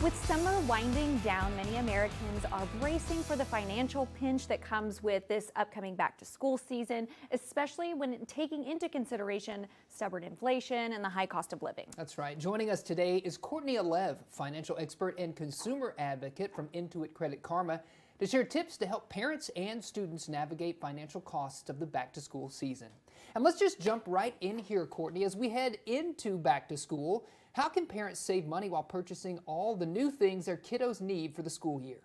With summer winding down, many Americans are bracing for the financial pinch that comes with this upcoming back to school season, especially when taking into consideration stubborn inflation and the high cost of living. That's right. Joining us today is Courtney Alev, financial expert and consumer advocate from Intuit Credit Karma, to share tips to help parents and students navigate financial costs of the back to school season. And let's just jump right in here, Courtney, as we head into back to school. How can parents save money while purchasing all the new things their kiddos need for the school year?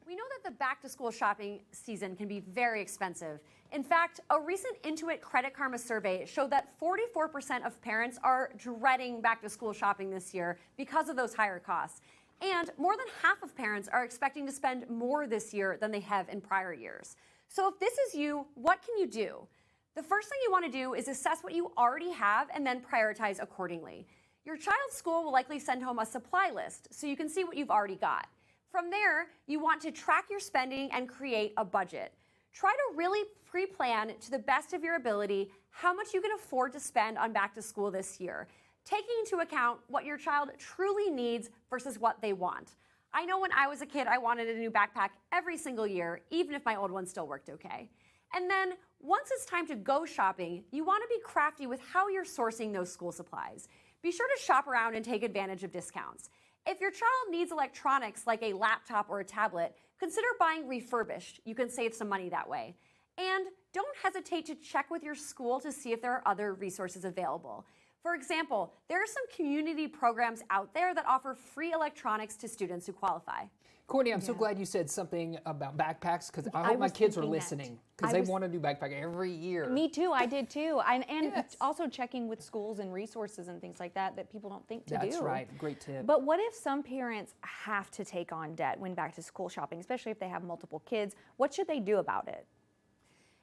We know that the back-to-school shopping season can be very expensive. In fact, a recent Intuit Credit Karma survey showed that 44% of parents are dreading back-to-school shopping this year because of those higher costs. And more than half of parents are expecting to spend more this year than they have in prior years. So if this is you, what can you do? The first thing you want to do is assess what you already have and then prioritize accordingly. Your child's school will likely send home a supply list so you can see what you've already got. From there, you want to track your spending and create a budget. Try to really pre-plan to the best of your ability how much you can afford to spend on back to school this year, taking into account what your child truly needs versus what they want. I know when I was a kid, I wanted a new backpack every single year, even if my old one still worked okay. And then once it's time to go shopping, you want to be crafty with how you're sourcing those school supplies. Be sure to shop around and take advantage of discounts. If your child needs electronics like a laptop or a tablet, consider buying refurbished. You can save some money that way. And don't hesitate to check with your school to see if there are other resources available. For example, there are some community programs out there that offer free electronics to students who qualify. Courtney, I'm so glad you said something about backpacks, because I hope my kids are listening, because they want a new backpack every year. Me too, I did too. And Yes. also checking with schools and resources and things like that people don't think to do. That's right, great tip. But what if some parents have to take on debt when back to school shopping, especially if they have multiple kids? What should they do about it?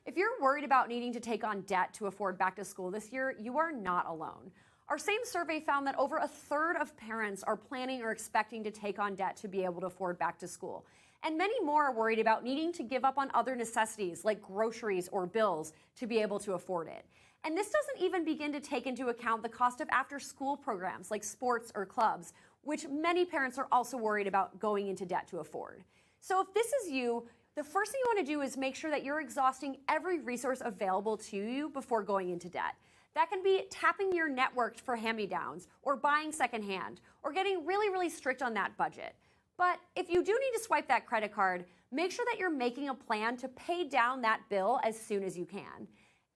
If you're worried about needing to take on debt to afford back to school this year, you are not alone. Our same survey found that over a third of parents are planning or expecting to take on debt to be able to afford back to school. And many more are worried about needing to give up on other necessities like groceries or bills to be able to afford it. And this doesn't even begin to take into account the cost of after-school programs like sports or clubs, which many parents are also worried about going into debt to afford. So if this is you, the first thing you want to do is make sure that you're exhausting every resource available to you before going into debt. That can be tapping your network for hand-me-downs, or buying secondhand, or getting really, really strict on that budget. But if you do need to swipe that credit card, make sure that you're making a plan to pay down that bill as soon as you can.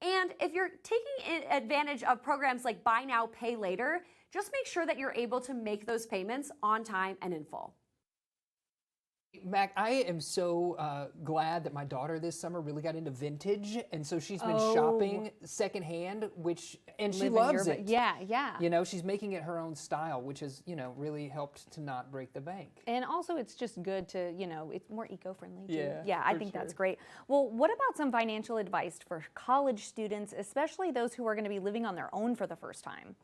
And if you're taking advantage of programs like Buy Now, Pay Later, just make sure that you're able to make those payments on time and in full. Mac, I am so glad that my daughter this summer really got into vintage, and so she's been shopping secondhand, and she loves it. Yeah, yeah. You know, she's making it her own style, which has, really helped to not break the bank. And also it's just good to, it's more eco-friendly too. Yeah, I think that's great. Well, what about some financial advice for college students, especially those who are going to be living on their own for the first time?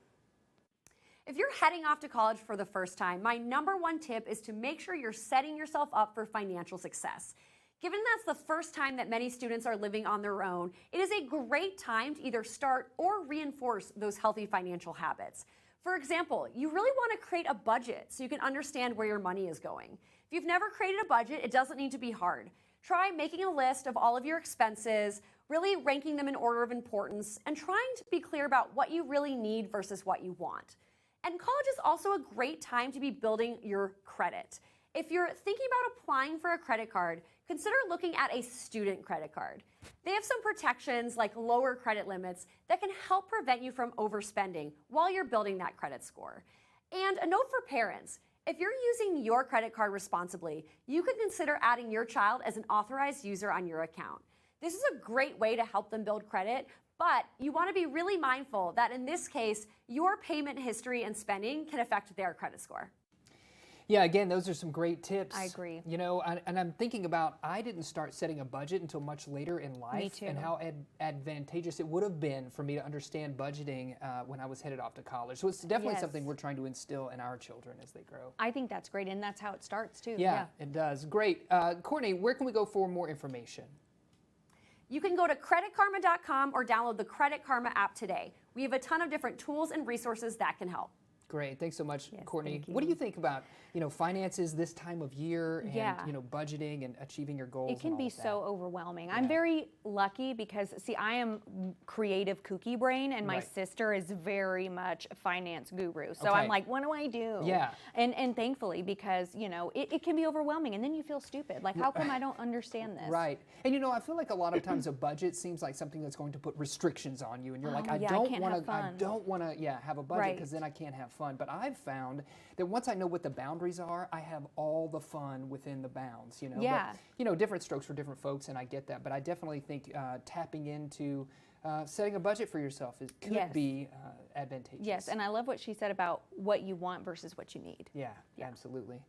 If you're heading off to college for the first time, my number one tip is to make sure you're setting yourself up for financial success. Given that's the first time that many students are living on their own, it is a great time to either start or reinforce those healthy financial habits. For example, you really want to create a budget so you can understand where your money is going. If you've never created a budget, it doesn't need to be hard. Try making a list of all of your expenses, really ranking them in order of importance, and trying to be clear about what you really need versus what you want. And college is also a great time to be building your credit. If you're thinking about applying for a credit card, consider looking at a student credit card. They have some protections like lower credit limits that can help prevent you from overspending while you're building that credit score. And a note for parents, if you're using your credit card responsibly, you could consider adding your child as an authorized user on your account. This is a great way to help them build credit, but you want to be really mindful that in this case, your payment history and spending can affect their credit score. Yeah, again, those are some great tips. I agree. And I'm thinking about, I didn't start setting a budget until much later in life. Me too. And how advantageous it would have been for me to understand budgeting when I was headed off to college. So it's definitely something we're trying to instill in our children as they grow. I think that's great, and that's how it starts too. Yeah, it does. Great. Courtney, where can we go for more information? You can go to creditkarma.com or download the Credit Karma app today. We have a ton of different tools and resources that can help. Great. Thanks so much, Yes, Courtney. thank What do you. you think about, finances this time of year and, Yeah. Budgeting and achieving your goals? It can and be all of that? so overwhelming. Yeah. I'm very lucky because, see, I am creative kooky brain, and my Right. sister is very much a finance guru. So Okay. I'm like, what do I do? Yeah. And thankfully, because, it can be overwhelming, and then you feel stupid. Like, how come I don't understand this? Right. And I feel like a lot of times a budget seems like something that's going to put restrictions on you, and you're like, Oh, I yeah, I don't can't want have to, I fun. don't want to, have a budget Right. because then I can't have fun. But I've found that once I know what the boundaries are, I have all the fun within the bounds. Yeah. But, different strokes for different folks, and I get that. But I definitely think tapping into setting a budget for yourself could Yes. be advantageous. Yes, and I love what she said about what you want versus what you need. Yeah, absolutely.